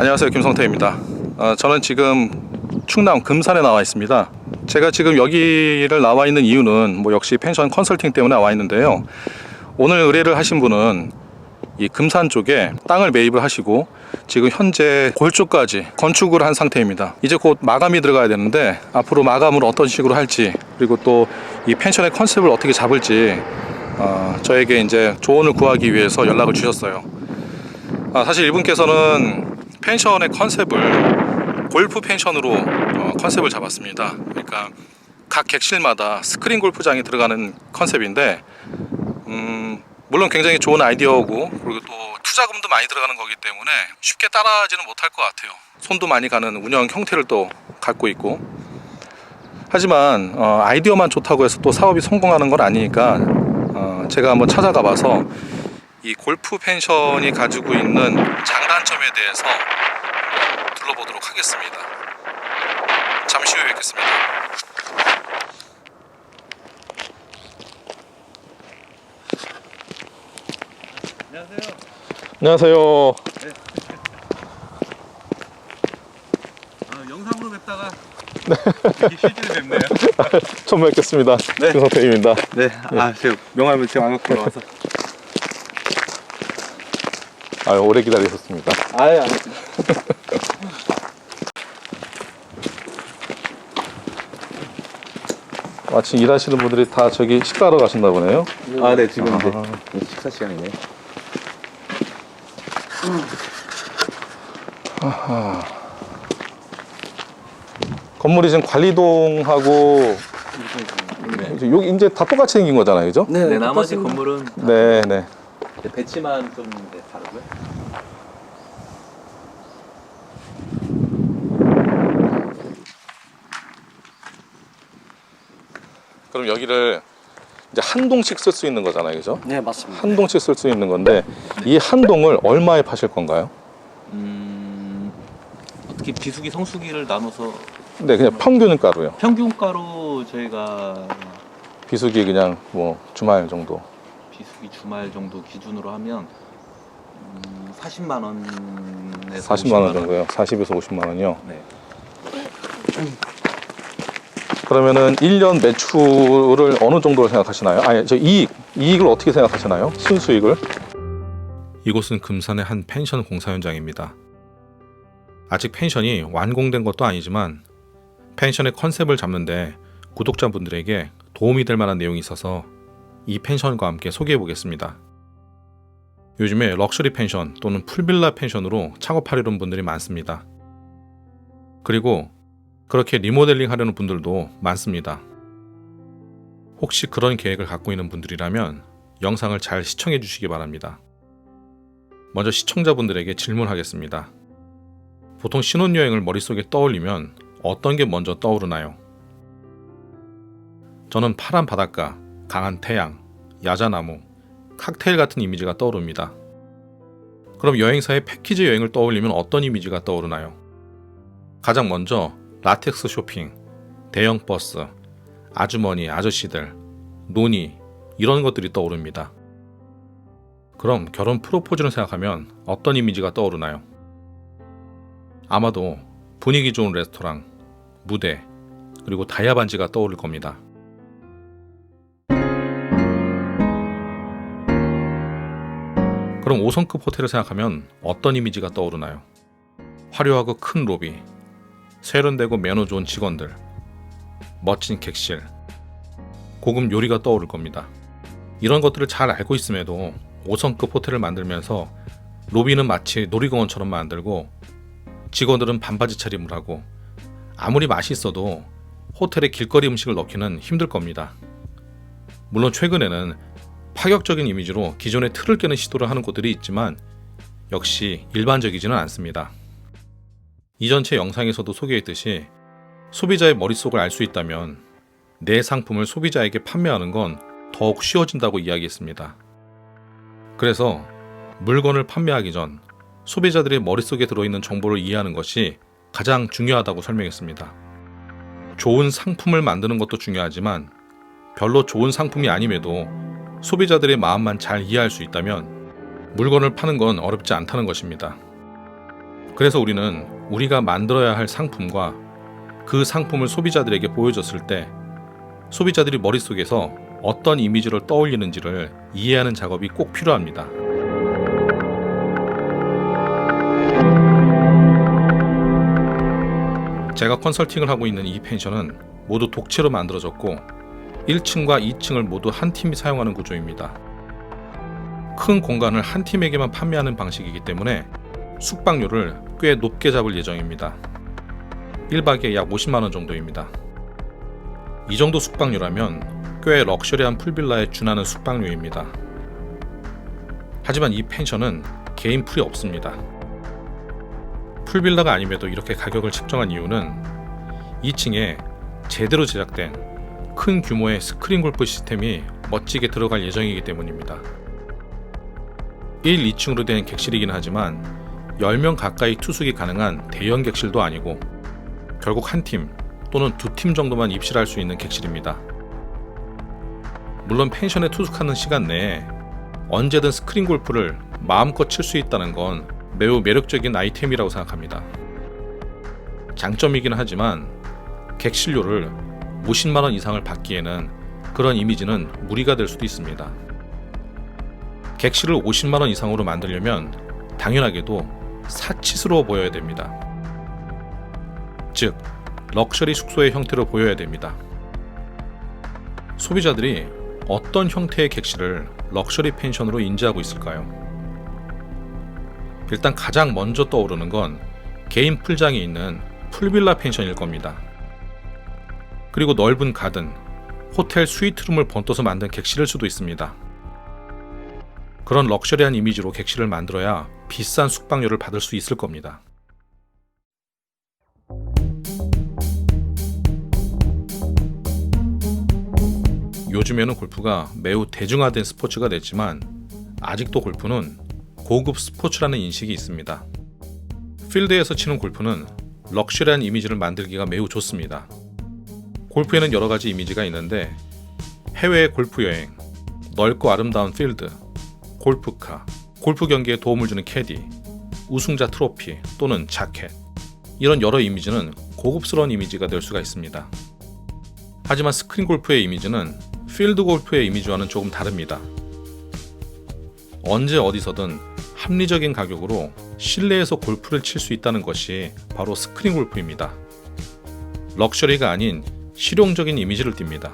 안녕하세요, 김성태입니다. 저는 지금 충남 금산에 나와 있습니다. 제가 지금 여기를 나와 있는 이유는 역시 펜션 컨설팅 때문에 나와 있는데요. 오늘 의뢰를 하신 분은 이 금산 쪽에 땅을 매입을 하시고 지금 현재 골조까지 건축을 한 상태입니다. 이제 곧 마감이 들어가야 되는데 앞으로 마감을 어떤 식으로 할지, 그리고 또 이 펜션의 컨셉을 어떻게 잡을지 저에게 이제 조언을 구하기 위해서 연락을 주셨어요. 사실 이분께서는 펜션의 컨셉을 골프 펜션으로 컨셉을 잡았습니다. 그러니까 각 객실마다 스크린 골프장이 들어가는 컨셉인데 물론 굉장히 좋은 아이디어고, 그리고 또 투자금도 많이 들어가는 거기 때문에 쉽게 따라하지는 못할 것 같아요. 손도 많이 가는 운영 형태를 또 갖고 있고, 하지만 아이디어만 좋다고 해서 또 사업이 성공하는 건 아니니까 제가 한번 찾아가 봐서 이 골프 펜션이 가지고 있는 장단점에 대해서 둘러보도록 하겠습니다. 잠시 후에 뵙겠습니다. 안녕하세요. 안녕하세요. 네. 영상으로 뵙다가 이렇게 실제로 뵙네요. 처음 뵙겠습니다. 네. 김성태입니다. 네. 제가 명함을 제가 안 갖고 나와서. 오래 기다리셨습니다. 아예 안 했어요. 마침 일하시는 분들이 다 저기 식사하러 가셨나 보네요. 네. 지금 이제 식사 시간이네요. 건물이 지금 관리동하고 네. 여기 이제 다 똑같이 생긴 거잖아요, 그죠? 네, 나머지 건물은 네. 배치만 좀 다르고요. 그럼 여기를 이제 한 동씩 쓸 수 있는 거잖아요, 그죠? 네, 맞습니다. 한 동씩 쓸 수 있는 건데 이 한 동을 얼마에 파실 건가요? 어떻게 비수기 성수기를 나눠서 네, 그냥 평균가로요. 평균가로 저희가 비수기 그냥 주말 정도. 비수기 주말 정도 기준으로 하면 40만 원에서 40만 원 정도요. 40에서 50만 원이요. 네. 그러면은 1년 매출을 어느 정도로 생각하시나요? 이익을 어떻게 생각하시나요? 순수익을? 이곳은 금산의 한 펜션 공사 현장입니다. 아직 펜션이 완공된 것도 아니지만 펜션의 컨셉을 잡는데 구독자분들에게 도움이 될 만한 내용이 있어서 이 펜션과 함께 소개해 보겠습니다. 요즘에 럭셔리 펜션 또는 풀빌라 펜션으로 창업하려는 분들이 많습니다. 그리고 그렇게 리모델링 하려는 분들도 많습니다. 혹시 그런 계획을 갖고 있는 분들이라면 영상을 잘 시청해 주시기 바랍니다. 먼저 시청자분들에게 질문하겠습니다. 보통 신혼여행을 머릿속에 떠올리면 어떤 게 먼저 떠오르나요? 저는 파란 바닷가, 강한 태양, 야자나무, 칵테일 같은 이미지가 떠오릅니다. 그럼 여행사의 패키지 여행을 떠올리면 어떤 이미지가 떠오르나요? 가장 먼저 라텍스 쇼핑, 대형 버스, 아주머니, 아저씨들, 논이 이런 것들이 떠오릅니다. 그럼 결혼 프로포즈를 생각하면 어떤 이미지가 떠오르나요? 아마도 분위기 좋은 레스토랑, 무대, 그리고 다이아 반지가 떠오를 겁니다. 그럼 5성급 호텔을 생각하면 어떤 이미지가 떠오르나요? 화려하고 큰 로비, 세련되고 매너 좋은 직원들, 멋진 객실, 고급 요리가 떠오를 겁니다. 이런 것들을 잘 알고 있음에도 5성급 호텔을 만들면서 로비는 마치 놀이공원처럼 만들고 직원들은 반바지 차림을 하고 아무리 맛있어도 호텔에 길거리 음식을 넣기는 힘들 겁니다. 물론 최근에는 파격적인 이미지로 기존의 틀을 깨는 시도를 하는 곳들이 있지만 역시 일반적이지는 않습니다. 이전 제 영상에서도 소개했듯이 소비자의 머릿속을 알 수 있다면 내 상품을 소비자에게 판매하는 건 더욱 쉬워진다고 이야기했습니다. 그래서 물건을 판매하기 전 소비자들의 머릿속에 들어있는 정보를 이해하는 것이 가장 중요하다고 설명했습니다. 좋은 상품을 만드는 것도 중요하지만 별로 좋은 상품이 아님에도 소비자들의 마음만 잘 이해할 수 있다면 물건을 파는 건 어렵지 않다는 것입니다. 그래서 우리는 우리가 만들어야 할 상품과 그 상품을 소비자들에게 보여줬을 때 소비자들이 머릿속에서 어떤 이미지를 떠올리는지를 이해하는 작업이 꼭 필요합니다. 제가 컨설팅을 하고 있는 이 펜션은 모두 독채로 만들어졌고 1층과 2층을 모두 한 팀이 사용하는 구조입니다. 큰 공간을 한 팀에게만 판매하는 방식이기 때문에 숙박료를 꽤 높게 잡을 예정입니다. 1박에 약 50만 원 정도입니다. 이 정도 숙박료라면 꽤 럭셔리한 풀빌라에 준하는 숙박료입니다. 하지만 이 펜션은 개인 풀이 없습니다. 풀빌라가 아님에도 이렇게 가격을 책정한 이유는 2층에 제대로 제작된 큰 규모의 스크린 골프 시스템이 멋지게 들어갈 예정이기 때문입니다. 1, 2층으로 된 객실이긴 하지만 10명 가까이 투숙이 가능한 대형 객실도 아니고 결국 한 팀 또는 두 팀 정도만 입실할 수 있는 객실입니다. 물론 펜션에 투숙하는 시간 내에 언제든 스크린 골프를 마음껏 칠 수 있다는 건 매우 매력적인 아이템이라고 생각합니다. 장점이긴 하지만 객실료를 50만 원 이상을 받기에는 그런 이미지는 무리가 될 수도 있습니다. 객실을 50만 원 이상으로 만들려면 당연하게도 사치스러워 보여야 됩니다. 즉, 럭셔리 숙소의 형태로 보여야 됩니다. 소비자들이 어떤 형태의 객실을 럭셔리 펜션으로 인지하고 있을까요? 일단 가장 먼저 떠오르는 건 개인 풀장이 있는 풀빌라 펜션일 겁니다. 그리고 넓은 가든, 호텔 스위트룸을 번떠서 만든 객실일 수도 있습니다. 그런 럭셔리한 이미지로 객실을 만들어야 비싼 숙박료를 받을 수 있을 겁니다. 요즘에는 골프가 매우 대중화된 스포츠가 됐지만 아직도 골프는 고급 스포츠라는 인식이 있습니다. 필드에서 치는 골프는 럭셔리한 이미지를 만들기가 매우 좋습니다. 골프에는 여러 가지 이미지가 있는데 해외 골프 여행, 넓고 아름다운 필드, 골프카, 골프 경기에 도움을 주는 캐디, 우승자 트로피 또는 자켓, 이런 여러 이미지는 고급스러운 이미지가 될 수가 있습니다. 하지만 스크린 골프의 이미지는 필드 골프의 이미지와는 조금 다릅니다. 언제 어디서든 합리적인 가격으로 실내에서 골프를 칠 수 있다는 것이 바로 스크린 골프입니다. 럭셔리가 아닌 실용적인 이미지를 띱니다.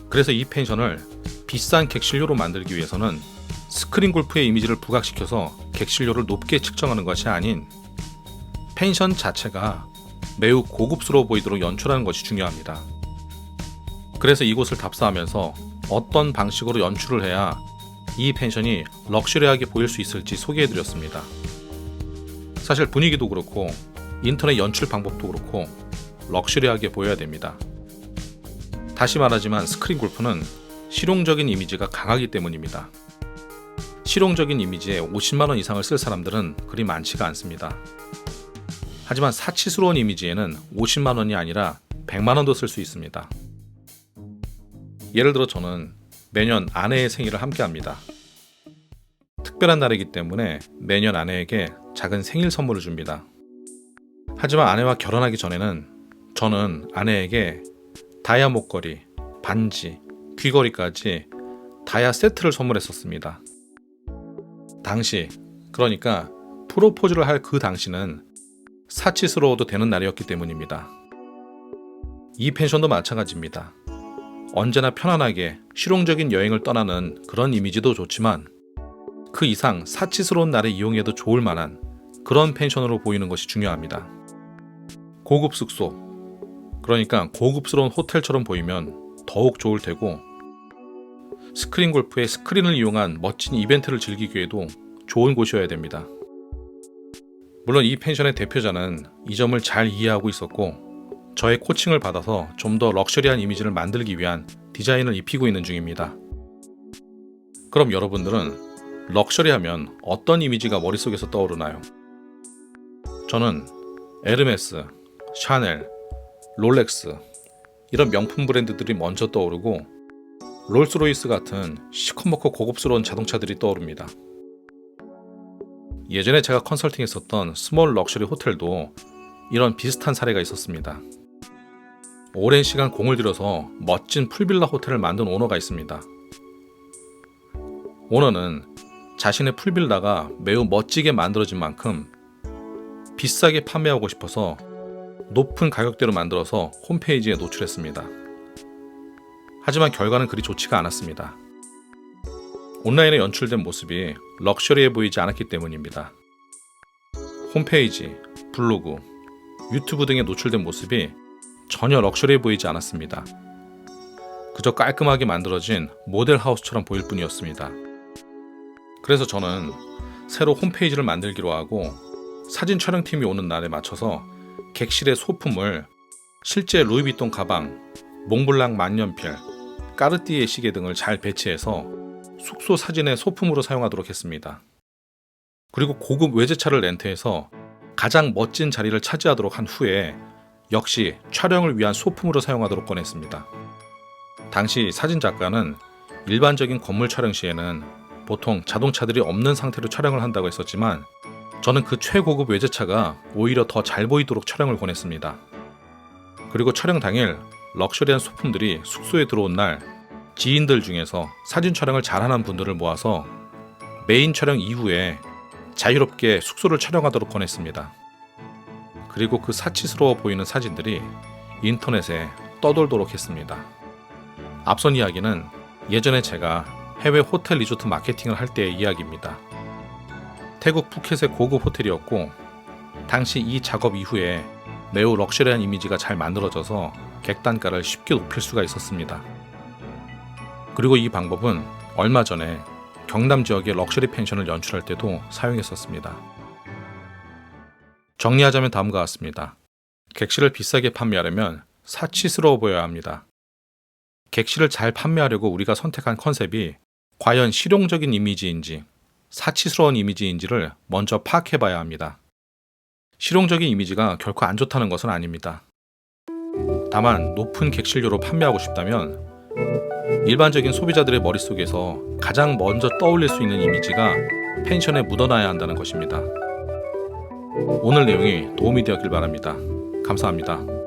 그래서 이 펜션을 비싼 객실료로 만들기 위해서는 스크린 골프의 이미지를 부각시켜서 객실료를 높게 측정하는 것이 아닌 펜션 자체가 매우 고급스러워 보이도록 연출하는 것이 중요합니다. 그래서 이곳을 답사하면서 어떤 방식으로 연출을 해야 이 펜션이 럭셔리하게 보일 수 있을지 소개해드렸습니다. 사실 분위기도 그렇고 인터넷 연출 방법도 그렇고 럭셔리하게 보여야 됩니다. 다시 말하지만 스크린 골프는 실용적인 이미지가 강하기 때문입니다. 실용적인 이미지에 50만 원 이상을 쓸 사람들은 그리 많지가 않습니다. 하지만 사치스러운 이미지에는 50만 원이 아니라 100만 원도 쓸 수 있습니다. 예를 들어 저는 매년 아내의 생일을 함께 합니다. 특별한 날이기 때문에 매년 아내에게 작은 생일 선물을 줍니다. 하지만 아내와 결혼하기 전에는 저는 아내에게 다이아 목걸이, 반지, 귀걸이까지 다이아 세트를 선물했었습니다. 당시, 그러니까 프로포즈를 할 그 당시는 사치스러워도 되는 날이었기 때문입니다. 이 펜션도 마찬가지입니다. 언제나 편안하게 실용적인 여행을 떠나는 그런 이미지도 좋지만 그 이상 사치스러운 날에 이용해도 좋을 만한 그런 펜션으로 보이는 것이 중요합니다. 고급 숙소, 그러니까 고급스러운 호텔처럼 보이면 더욱 좋을 테고 스크린 골프의 스크린을 이용한 멋진 이벤트를 즐기기에도 좋은 곳이어야 됩니다. 물론 이 펜션의 대표자는 이 점을 잘 이해하고 있었고 저의 코칭을 받아서 좀 더 럭셔리한 이미지를 만들기 위한 디자인을 입히고 있는 중입니다. 그럼 여러분들은 럭셔리하면 어떤 이미지가 머릿속에서 떠오르나요? 저는 에르메스, 샤넬, 롤렉스 이런 명품 브랜드들이 먼저 떠오르고 롤스로이스 같은 시커멓고 고급스러운 자동차들이 떠오릅니다. 예전에 제가 컨설팅했었던 스몰 럭셔리 호텔도 이런 비슷한 사례가 있었습니다. 오랜 시간 공을 들여서 멋진 풀빌라 호텔을 만든 오너가 있습니다. 오너는 자신의 풀빌라가 매우 멋지게 만들어진 만큼 비싸게 판매하고 싶어서 높은 가격대로 만들어서 홈페이지에 노출했습니다. 하지만 결과는 그리 좋지가 않았습니다. 온라인에 연출된 모습이 럭셔리해 보이지 않았기 때문입니다. 홈페이지, 블로그, 유튜브 등에 노출된 모습이 전혀 럭셔리해 보이지 않았습니다. 그저 깔끔하게 만들어진 모델하우스처럼 보일 뿐이었습니다. 그래서 저는 새로 홈페이지를 만들기로 하고 사진 촬영팀이 오는 날에 맞춰서 객실의 소품을 실제 루이비통 가방, 몽블랑 만년필, 까르띠에 시계 등을 잘 배치해서 숙소 사진의 소품으로 사용하도록 했습니다. 그리고 고급 외제차를 렌트해서 가장 멋진 자리를 차지하도록 한 후에 역시 촬영을 위한 소품으로 사용하도록 권했습니다. 당시 사진작가는 일반적인 건물 촬영 시에는 보통 자동차들이 없는 상태로 촬영을 한다고 했었지만 저는 그 최고급 외제차가 오히려 더 잘 보이도록 촬영을 권했습니다. 그리고 촬영 당일 럭셔리한 소품들이 숙소에 들어온 날 지인들 중에서 사진 촬영을 잘하는 분들을 모아서 메인 촬영 이후에 자유롭게 숙소를 촬영하도록 권했습니다. 그리고 그 사치스러워 보이는 사진들이 인터넷에 떠돌도록 했습니다. 앞선 이야기는 예전에 제가 해외 호텔 리조트 마케팅을 할 때의 이야기입니다. 태국 푸켓의 고급 호텔이었고 당시 이 작업 이후에 매우 럭셔리한 이미지가 잘 만들어져서 객단가를 쉽게 높일 수가 있었습니다. 그리고 이 방법은 얼마 전에 경남 지역의 럭셔리 펜션을 연출할 때도 사용했었습니다. 정리하자면 다음과 같습니다. 객실을 비싸게 판매하려면 사치스러워 보여야 합니다. 객실을 잘 판매하려고 우리가 선택한 컨셉이 과연 실용적인 이미지인지 사치스러운 이미지인지를 먼저 파악해봐야 합니다. 실용적인 이미지가 결코 안 좋다는 것은 아닙니다. 다만 높은 객실료로 판매하고 싶다면 일반적인 소비자들의 머릿속에서 가장 먼저 떠올릴 수 있는 이미지가 펜션에 묻어나야 한다는 것입니다. 오늘 내용이 도움이 되었길 바랍니다. 감사합니다.